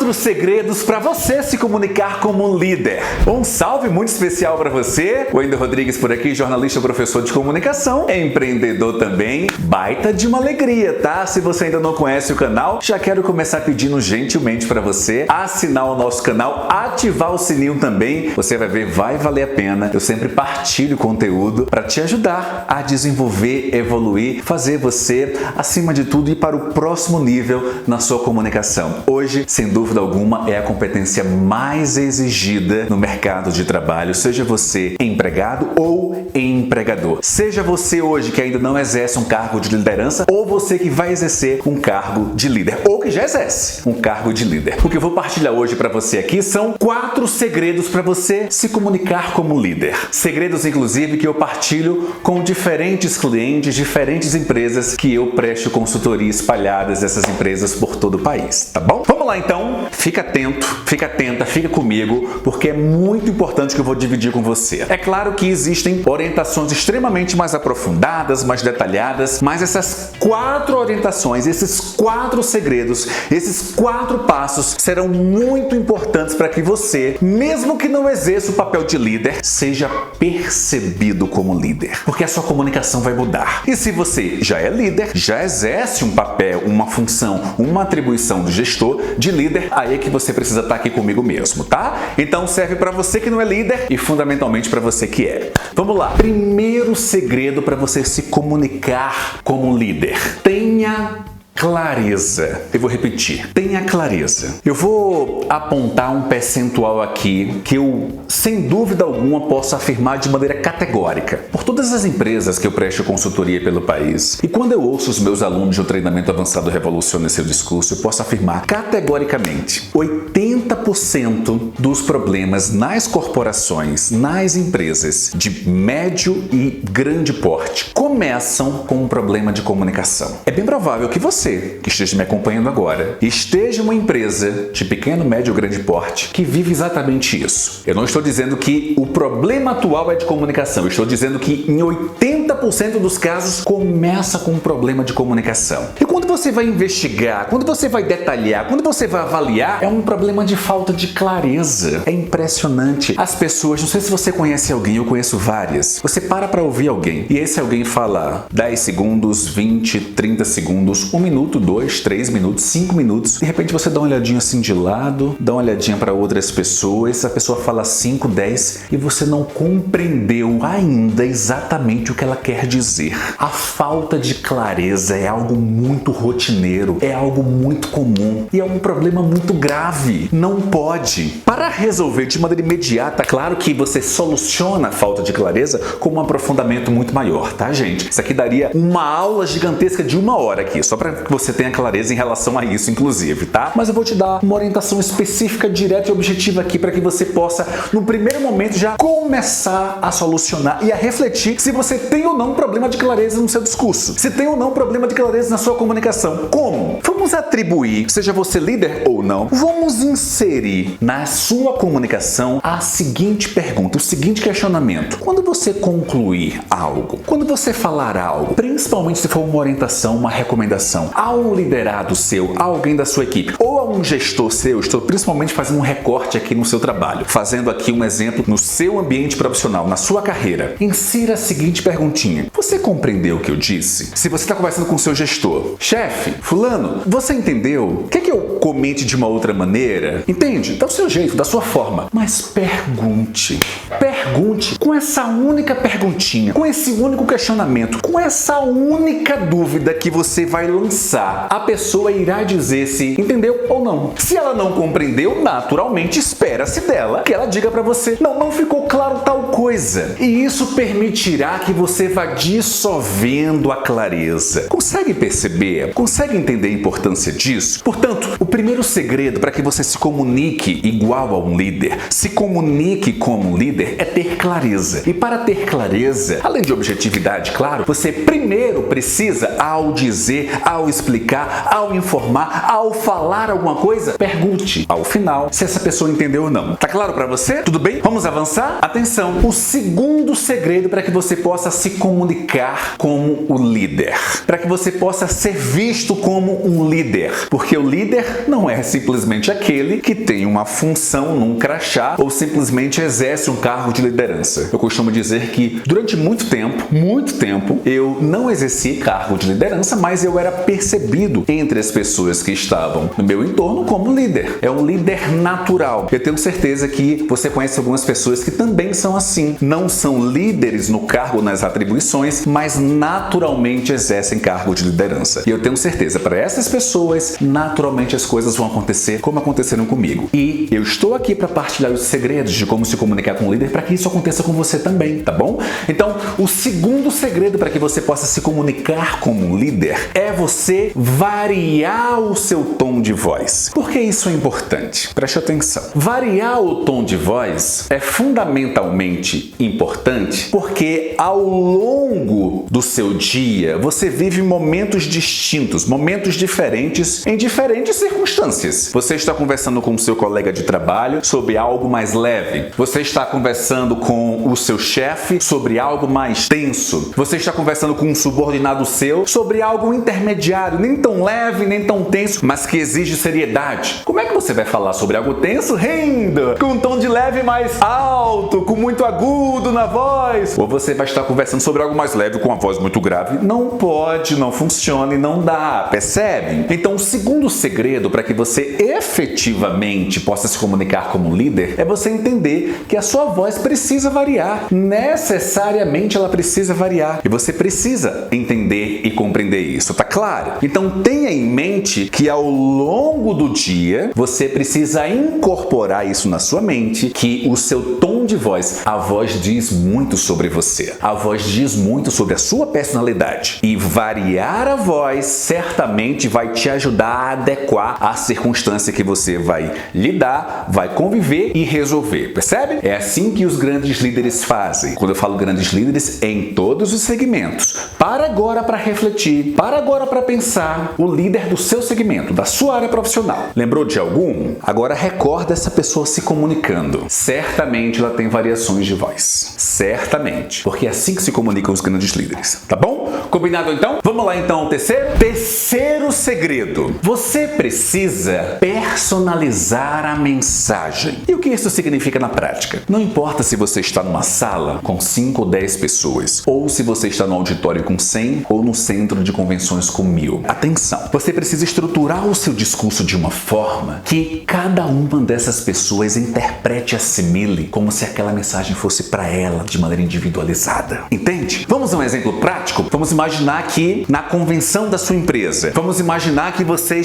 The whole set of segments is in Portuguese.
4 segredos para você se comunicar como um líder. Um salve muito especial para você. Wendel Rodrigues por aqui, jornalista, professor de comunicação, empreendedor também. Baita de uma alegria, tá? Se você ainda não conhece o canal, já quero começar pedindo gentilmente para você assinar o nosso canal, ativar o sininho também. Você vai ver, vai valer a pena. Eu sempre partilho conteúdo para te ajudar a desenvolver, evoluir, fazer você, acima de tudo, ir para o próximo nível na sua comunicação. Hoje, sem dúvida alguma, é a competência mais exigida no mercado de trabalho, seja você empregado ou empregador. Seja você hoje que ainda não exerce um cargo de liderança ou você que vai exercer um cargo de líder ou que já exerce um cargo de líder. O que eu vou partilhar hoje para você aqui são 4 segredos para você se comunicar como líder. Segredos, inclusive, que eu partilho com diferentes clientes, diferentes empresas que eu presto consultoria espalhadas dessas empresas por todo o país, tá bom? Vamos lá então, fica atento, fica atenta, fica comigo, porque é muito importante que eu vou dividir com você. É claro que existem orientações extremamente mais aprofundadas, mais detalhadas, mas essas 4 orientações, esses 4 segredos, esses 4 passos serão muito importantes para que você, mesmo que não exerça o papel de líder, seja percebido como líder, porque a sua comunicação vai mudar. E se você já é líder, já exerce um papel, uma função, uma atribuição de gestor, de líder, aí é que você precisa estar aqui comigo mesmo, tá? Então serve para você que não é líder e fundamentalmente para você que é. Vamos lá. Primeiro segredo para você se comunicar como líder. Tenha clareza. Eu vou repetir. Tenha clareza. Eu vou apontar um percentual aqui que eu, sem dúvida alguma, posso afirmar de maneira categórica. Por todas as empresas que eu presto consultoria pelo país, e quando eu ouço os meus alunos do treinamento avançado Revolucione Seu Discurso, eu posso afirmar categoricamente 80% dos problemas nas corporações, nas empresas de médio e grande porte, começam com um problema de comunicação. É bem provável que você que esteja me acompanhando agora esteja uma empresa de pequeno, médio ou grande porte que vive exatamente isso. Eu não estou dizendo que o problema atual é de comunicação, eu estou dizendo que em 80% dos casos começa com um problema de comunicação. E quando você vai investigar, quando você vai detalhar, quando você vai avaliar, é um problema de falta de clareza. É impressionante. As pessoas, não sei se você conhece alguém, eu conheço várias. Você para ouvir alguém e esse alguém fala 10 segundos, 20, 30 segundos, 1 minuto, 2, 3 minutos, 5 minutos. De repente você dá uma olhadinha assim de lado, dá uma olhadinha para outras pessoas, essa pessoa fala 5, 10 e você não compreendeu ainda exatamente o que ela quer dizer. A falta de clareza é algo muito rotineiro, é algo muito comum e é um problema muito grave. Não pode. Para resolver de maneira imediata, claro que você soluciona a falta de clareza com um aprofundamento muito maior, tá, gente? Isso aqui daria uma aula gigantesca de 1 hora aqui, só para que você tenha clareza em relação a isso, inclusive, tá? Mas eu vou te dar uma orientação específica, direta e objetiva aqui para que você possa, no primeiro momento, já começar a solucionar e a refletir se você tem ou não um problema de clareza no seu discurso, se tem ou não um problema de clareza na sua comunicação. Como? Vamos atribuir, seja você líder ou não, vamos inserir na sua comunicação a seguinte pergunta, o seguinte questionamento. Quando você concluir algo, quando você falar algo, principalmente se for uma orientação, uma recomendação a um liderado seu, a alguém da sua equipe ou a um gestor seu, estou principalmente fazendo um recorte aqui no seu trabalho, fazendo aqui um exemplo no seu ambiente profissional, na sua carreira. Insira a seguinte perguntinha. Você compreendeu o que eu disse? Se você está conversando com o seu gestor, chefe, fulano, você entendeu? Quer que eu comente de uma outra maneira? Entende? Do seu jeito, da sua forma. Mas pergunte. Pergunte com essa única perguntinha, com esse único questionamento, com essa única dúvida que você vai lançar. A pessoa irá dizer se entendeu ou não. Se ela não compreendeu, naturalmente espera-se dela que ela diga para você: não ficou claro tal coisa. E isso permitirá que você vá dissolvendo a clareza. Consegue perceber? Consegue entender a importância disso? Portanto, o primeiro segredo para que você se comunique igual a um líder, se comunique como líder, é ter clareza. E para ter clareza, além de objetividade, claro, você primeiro precisa, ao dizer, ao explicar, ao informar, ao falar alguma coisa, pergunte ao final se essa pessoa entendeu ou não. Tá claro para você? Tudo bem? Vamos avançar? Atenção! O segundo segredo para que você possa se comunicar comunicar como o líder, para que você possa ser visto como um líder, porque o líder não é simplesmente aquele que tem uma função num crachá ou simplesmente exerce um cargo de liderança. Eu costumo dizer que durante muito tempo, eu não exerci cargo de liderança, mas eu era percebido entre as pessoas que estavam no meu entorno como líder. É um líder natural. Eu tenho certeza que você conhece algumas pessoas que também são assim. Não são líderes no cargo, nas atribuições, mas naturalmente exercem cargo de liderança. E eu tenho certeza, para essas pessoas, naturalmente as coisas vão acontecer como aconteceram comigo. E eu estou aqui para partilhar os segredos de como se comunicar com o líder para que isso aconteça com você também, tá bom? Então, o segundo segredo para que você possa se comunicar como um líder é você variar o seu tom de voz. Por que isso é importante? Preste atenção. Variar o tom de voz é fundamentalmente importante porque ao longo do seu dia você vive momentos distintos, momentos diferentes em diferentes circunstâncias. Você está conversando com o seu colega de trabalho sobre algo mais leve. Você está conversando com o seu chefe sobre algo mais tenso. Você está conversando com um subordinado seu sobre algo intermediário, nem tão leve, nem tão tenso, mas que exige seriedade. Como é que você vai falar sobre algo tenso rindo, com um tom de leve mais alto, com muito agudo na voz? Ou você vai estar conversando sobre algo mais leve com a voz muito grave? Não pode, não funciona e não dá, percebe? Então, o segundo segredo para que você efetivamente possa se comunicar como líder é você entender que a sua voz precisa variar. Necessariamente ela precisa variar. E você precisa entender e compreender isso, tá claro? Então, tenha em mente que ao longo do dia você precisa incorporar isso na sua mente, que o seu tom de voz, a voz diz muito sobre você. A voz diz muito sobre a sua personalidade. E variar a voz certamente vai te ajudar a adequar à circunstância que você vai lidar, vai conviver e resolver. Percebe? É assim que os grandes líderes fazem. Quando eu falo grandes líderes, é em todos os segmentos. Para agora para refletir, para agora para pensar o líder do seu segmento, da sua área profissional. Lembrou de algum? Agora recorda essa pessoa se comunicando. Certamente ela tem variações de voz. Certamente. Porque é assim que se comunicam os grandes líderes. Tá bom? Combinado então? Vamos lá então ao terceiro? Terceiro segredo. Você precisa personalizar a mensagem. E o que isso significa na prática? Não importa se você está numa sala com 5 ou 10 pessoas, ou se você está no auditório com 100 ou no centro de convenções com 1000. Atenção! Você precisa estruturar o seu discurso de uma forma que cada uma dessas pessoas interprete e assimile como se aquela mensagem fosse para ela de maneira individualizada. Entende? Vamos a um exemplo prático? Vamos imaginar que na convenção da sua empresa, vamos imaginar que você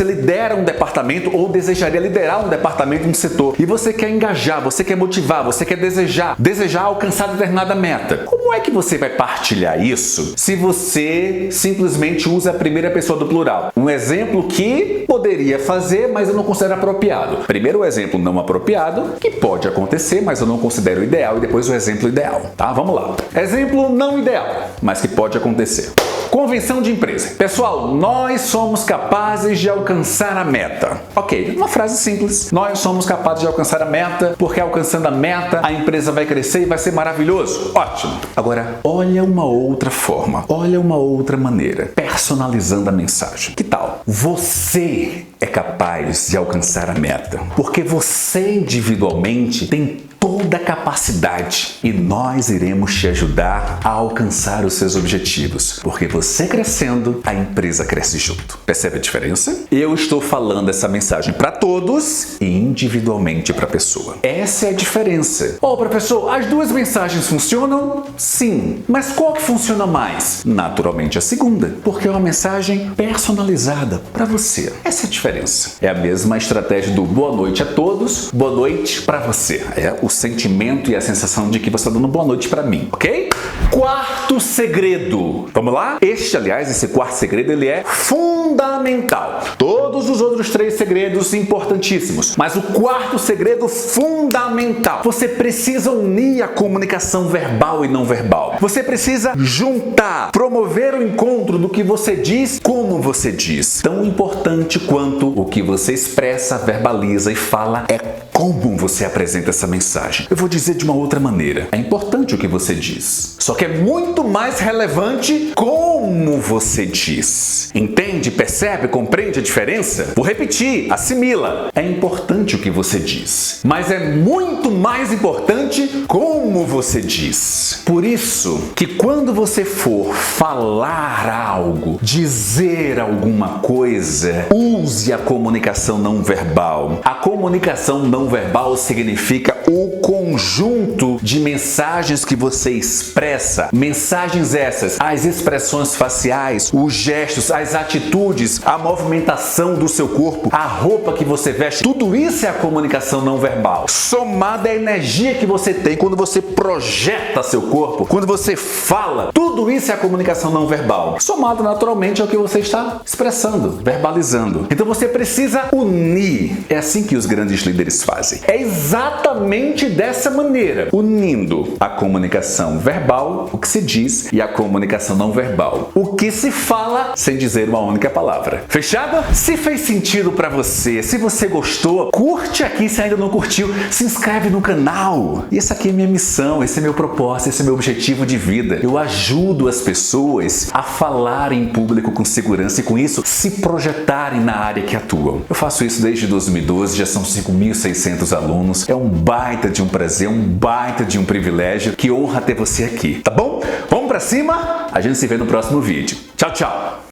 lidera um departamento ou desejaria liderar um departamento, um setor, e você quer engajar, você quer motivar, você quer desejar alcançar determinada meta. Como é que você vai partilhar isso se você simplesmente usa a primeira pessoa do plural? Um exemplo que poderia fazer, mas eu não considero apropriado. Primeiro o exemplo não apropriado, que pode acontecer, mas eu não considero ideal, e depois o exemplo ideal, tá? Vamos lá. Exemplo não ideal, mas que pode acontecer. Convenção de empresa. Pessoal, nós somos capazes de alcançar a meta. Ok, uma frase simples. Nós somos capazes de alcançar a meta, porque alcançando a meta, a empresa vai crescer e vai ser maravilhoso. Ótimo. Agora, olha uma outra forma. Olha uma outra maneira. Personalizando a mensagem. Que tal? Você é capaz de alcançar a meta, porque você individualmente tem toda a capacidade e nós iremos te ajudar a alcançar os seus objetivos, porque você crescendo, a empresa cresce junto. Percebe a diferença? Eu estou falando essa mensagem para todos e individualmente para a pessoa. Essa é a diferença. Professor, as duas mensagens funcionam? Sim. Mas qual que funciona mais? Naturalmente a segunda, porque é uma mensagem personalizada para você. Essa é a diferença. É a mesma estratégia do boa noite a todos, boa noite para você. É o sentimento e a sensação de que você está dando boa noite para mim, ok? Quarto segredo. Vamos lá? Esse quarto segredo, ele é fundamental. Todos os outros 3 segredos importantíssimos, mas o quarto segredo fundamental. Você precisa unir a comunicação verbal e não verbal. Você precisa juntar, promover o encontro do que você diz, como você diz. Tão importante quanto o que você expressa, verbaliza e fala é como você apresenta essa mensagem. Eu vou dizer de uma outra maneira. É importante o que você diz, só que é muito mais relevante como você diz. Entende? Percebe? Compreende a diferença? Vou repetir, assimila. É importante o que você diz, mas é muito mais importante como você diz. Por isso que quando você for falar algo, dizer alguma coisa, use a comunicação não verbal. A comunicação não verbal significa o conjunto de mensagens que você expressa. Mensagens essas, as expressões faciais, os gestos, as atitudes, a movimentação do seu corpo, a roupa que você veste, tudo isso é a comunicação não verbal. Somada à energia que você tem quando você projeta seu corpo, quando você fala, tudo isso é a comunicação não verbal. Somado naturalmente ao que você está expressando, verbalizando. Então você precisa unir. É assim que os grandes líderes fazem. É exatamente dessa maneira, unindo a comunicação verbal, o que se diz, e a comunicação não verbal, o que se fala sem dizer uma única palavra. Fechado? Se fez sentido pra você, se você gostou, curte aqui se ainda não curtiu, se inscreve no canal. E essa aqui é minha missão, esse é meu propósito, esse é meu objetivo de vida. Eu ajudo as pessoas a falarem em público com segurança e com isso se projetarem na área que atuam. Eu faço isso desde 2012, já são 5.600 alunos. É um baita de um prazer, um baita de um privilégio. Que honra ter você aqui, tá bom? Vamos pra cima? A gente se vê no próximo vídeo. Tchau, tchau!